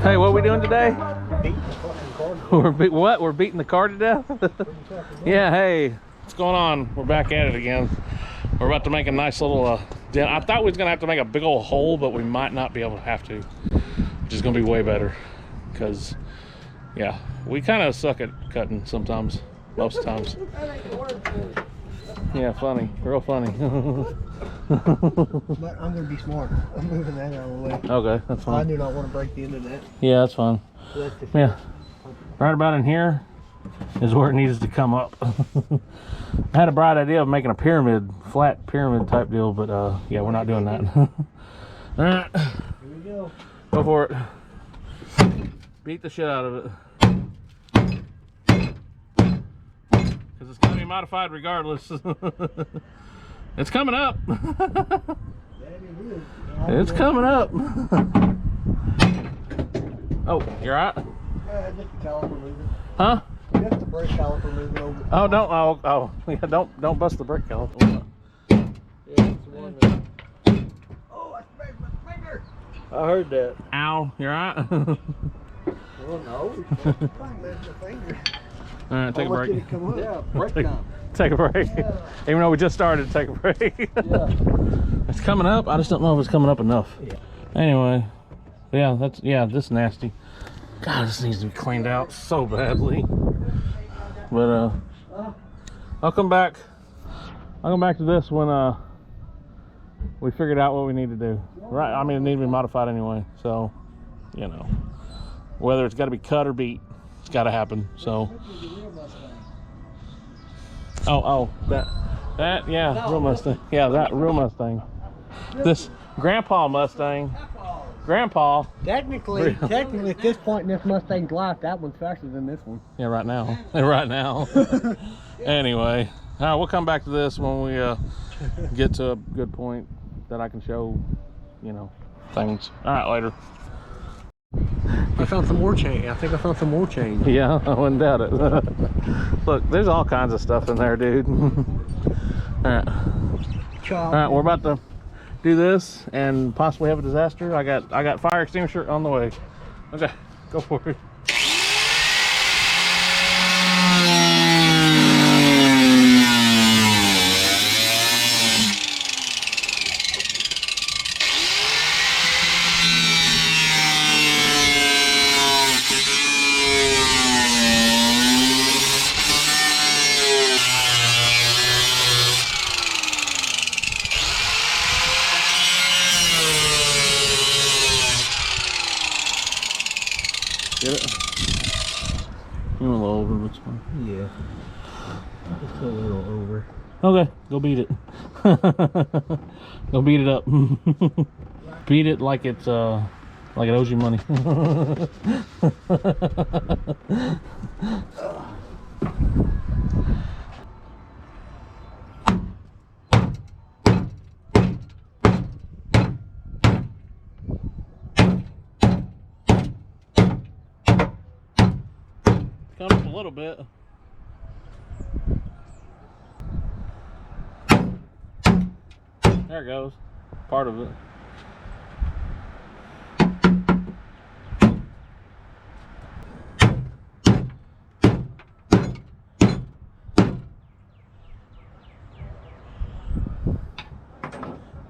Hey, what are we doing today? Beating the fucking car. What? We're beating the car to death? Yeah, hey. What's going on? We're back at it again. We're about to make a nice little dent. I thought we was going to have to make a big old hole, but we might not be able to have to. Which is going to be way better. Because, yeah, we kind of suck at cutting sometimes. Most times. Yeah, funny. Real funny. But I'm going to be smart. I'm moving that out of the way. Okay, that's fine. I do not want to break the end of that. Yeah, that's fine. So that's the Yeah. Right about in here is where it needs to come up. I had a bright idea of making a pyramid, flat pyramid type deal, but yeah, we're not doing that. All right. Here we go. Go for it. Beat the shit out of it. Because it's going to be modified regardless. It's coming up. It's coming up. Oh, you're right. Yeah, just the caliper moving. Huh? Just the brake caliper moving over. Oh, don't. Oh, yeah, don't bust the brake caliper. Yeah, it's the one that. Oh, I smashed my finger. I heard that. Ow, you're right. Well, no. Smashed my finger. All right, take a break. It come up. Yeah, break time. Take a break. Yeah. Even though we just started, take a break. Yeah. It's coming up. I just don't know if it's coming up enough. Yeah. Anyway, this is nasty. God, this needs to be cleaned out so badly. But I'll come back. I'll come back to this when we figured out what we need to do. Right? I mean, it needs to be modified anyway. So, you know, whether it's got to be cut or beat, it's got to happen. So. Oh, that, yeah, real Mustang. Yeah, that real Mustang. This Grandpa Mustang. Grandpa. Technically, at this point in this Mustang's life, that one's faster than this one. Yeah, right now. Right now. Anyway, all right, we'll come back to this when we get to a good point that I can show, you know, things. All right, later. I found some more change. I think I found some more change. Yeah, I wouldn't doubt it. Look, there's all kinds of stuff in there, dude. All right. All right, we're about to do this and possibly have a disaster. I got fire extinguisher on the way. Okay, go for it. Get it? You went a little over, but it's fine. Yeah. Just a little over. Okay, go beat it. Go beat it up. Beat it like it owes you money. Come up a little bit. There it goes. Part of it.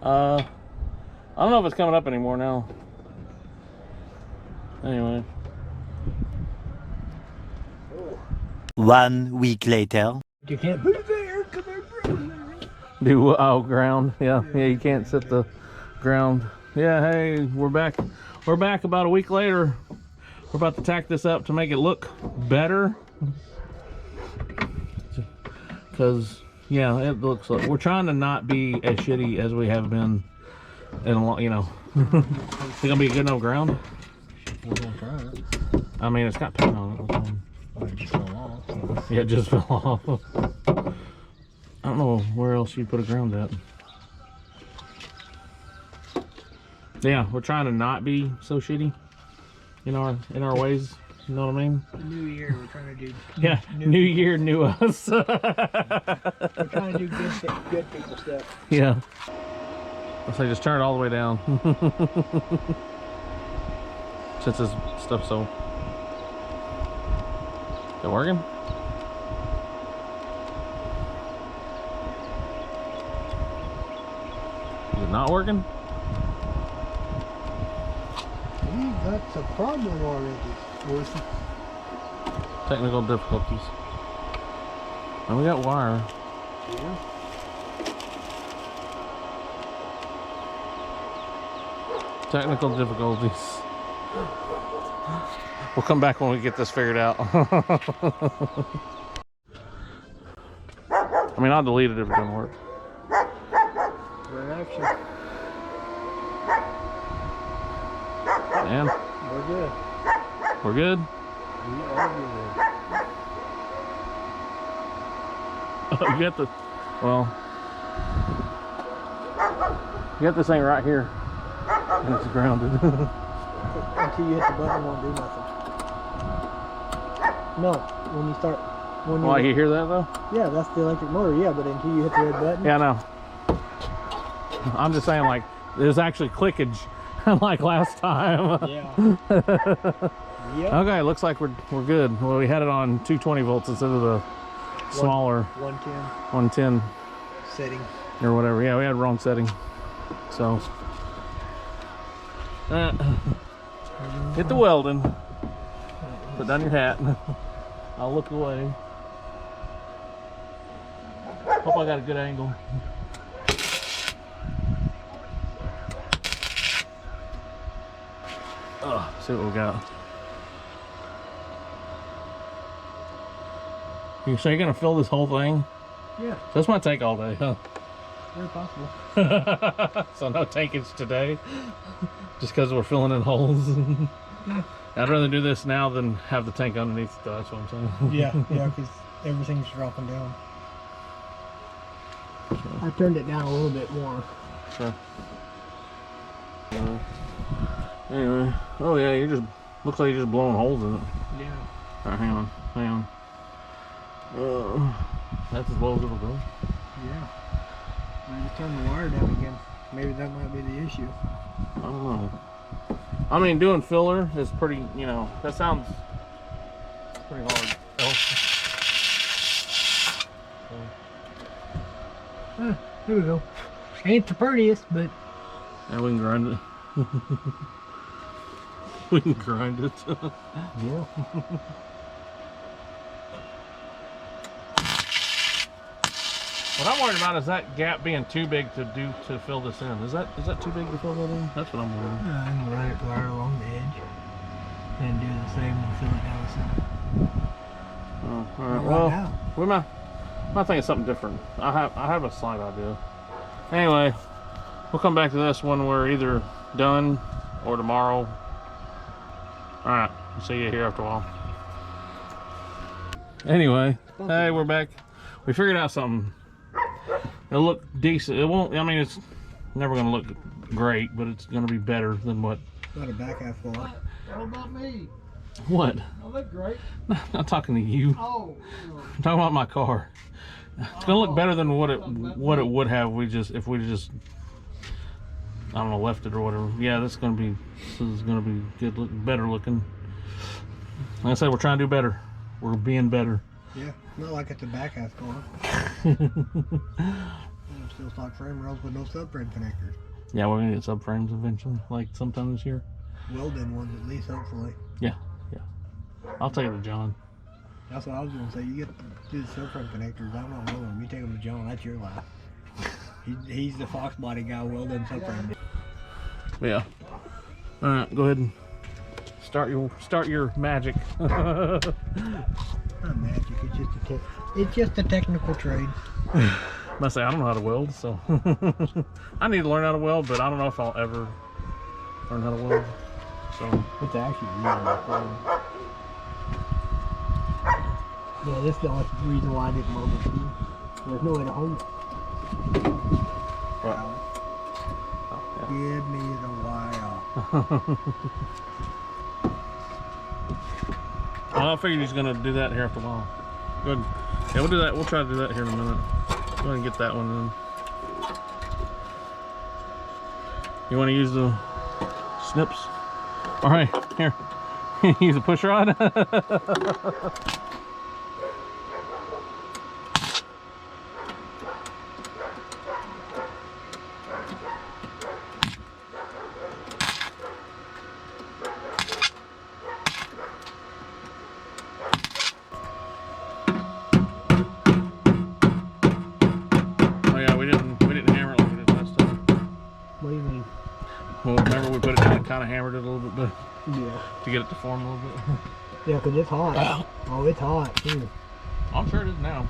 I don't know if it's coming up anymore now. Anyway. 1 week later. You can't put it there. Come on, Do ground? Yeah, you can't set the ground. Yeah, hey, we're back. We're back about a week later. We're about to tack this up to make it look better. Because yeah, it looks like we're trying to not be as shitty as we have been in a long, you know. It's gonna be a good enough ground. We're gonna try it. I mean, it's got paint on it. It just fell off. So. Yeah, it just fell off. I don't know where else you put a ground at. Yeah, we're trying to not be so shitty in our ways. You know what I mean? New year, we're trying to do. Yeah, new year, new us. We're trying to do good people stuff. Yeah. So just turn it all the way down. since this stuff's so. Is it working? Is it not working? That's a problem already. Technical difficulties. And we got wire. Yeah. Technical difficulties. We'll come back when we get this figured out. I mean, I'll delete it if it doesn't work. We're in action. And We're good. we're good. We are good. Oh, you got the, well, you got this thing right here, and it's grounded. Until you hit the button, it won't do nothing. No, when you start. When Well, you hear that though? Yeah, that's the electric motor. Yeah, but until you hit the red button. Yeah, I know. I'm just saying, like, there's actually clickage, like last time. Yeah. Yep. Okay, looks like we're good. Well, we had it on 220 volts instead of the smaller 110 110 setting. or whatever. Yeah, we had wrong setting. So hit the welding. Put down your hat. I'll look away. Hope I got a good angle. See what we got. So you're gonna fill this whole thing? Yeah. So this might take all day, huh? Very possible. So no tankage today, just because we're filling in holes. I'd rather do this now than have the tank underneath. That's what I'm saying. Yeah, because everything's dropping down. I turned it down a little bit more. Sure. Anyway, oh yeah, you just looks like you're just blowing holes in it. Yeah. All right, hang on. That's as low as it'll go. Yeah. I just turned the wire down again. Maybe that might be the issue. I don't know. I mean, doing filler is pretty, you know, that sounds pretty hard. Here we go. Ain't the prettiest, but Yeah, we can grind it. We can grind it. yeah. What I'm worried about is that gap being too big to fill this in. Is that too big to fill that in? That's what I'm wondering. I can run it wire along the edge and do the same and fill it down the center. Oh, all right. Right Well, now. we might think of something different. I have a slight idea. Anyway, we'll come back to this when we're either done or tomorrow. All right. See you here after a while. Anyway, hey, we're back. We figured out something. It'll look decent. It won't. I mean, it's never going to look great, but it's going to be better than what. Got a back half full. What about me? What? I look great. I'm not talking to you. Oh. I'm talking about my car. It's gonna look better than what it would have if we just I don't know, left it or whatever. Yeah, this is gonna be good, better looking. Like I said, we're trying to do better. We're being better. Yeah, not like it's a back half car. Still stock frame rails with no subframe connectors. Yeah, we're gonna get subframes eventually, like sometime this year. Welded ones at least, hopefully. Yeah. I'll take it to John. That's what I was gonna say. You get do the subframe connectors. I'm not welding them. You take them to John. That's your life. He's the Fox body guy welding subframe. Yeah. All right, go ahead and start your magic. Not magic. It's just a technical trade. I say I don't know how to weld, so I need to learn how to weld, but I don't know if I'll ever learn how to weld. So it's actually really fun. Yeah, this is the only reason why I didn't weld it. There's no way to hold it. what? Give me the wire. I figured he's gonna do that here after a while. Good. Yeah, we'll do that. We'll try to do that here in a minute. Go ahead and get that one in. You want to use the snips? All right, here. Use a push rod. Oh yeah, we didn't hammer it like we did last time. What do you mean? Well, remember we put it down and kind of hammered it a little bit Yeah. to get it to form a little bit. Yeah, because it's hot. Oh, it's hot too. I'm sure it is now.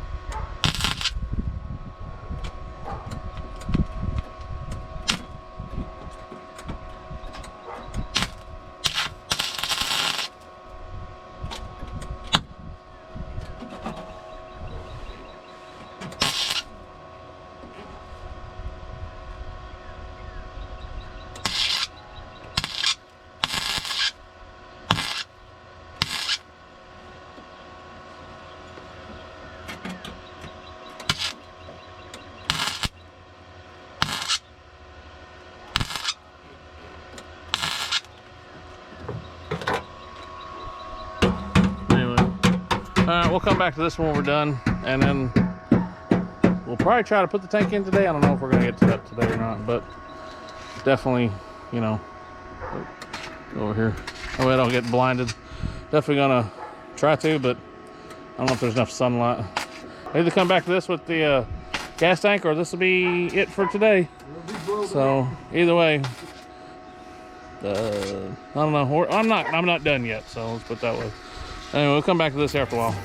Alright, we'll come back to this when we're done, and then we'll probably try to put the tank in today. I don't know if we're going to get to that today or not, but definitely, you know, go over here. That way I don't get blinded. Definitely going to try to, but I don't know if there's enough sunlight. I'll either come back to this with the gas tank, or this will be it for today. So either way, I don't know. I'm not done yet, so let's put it that way. Anyway, we'll come back to this after a while.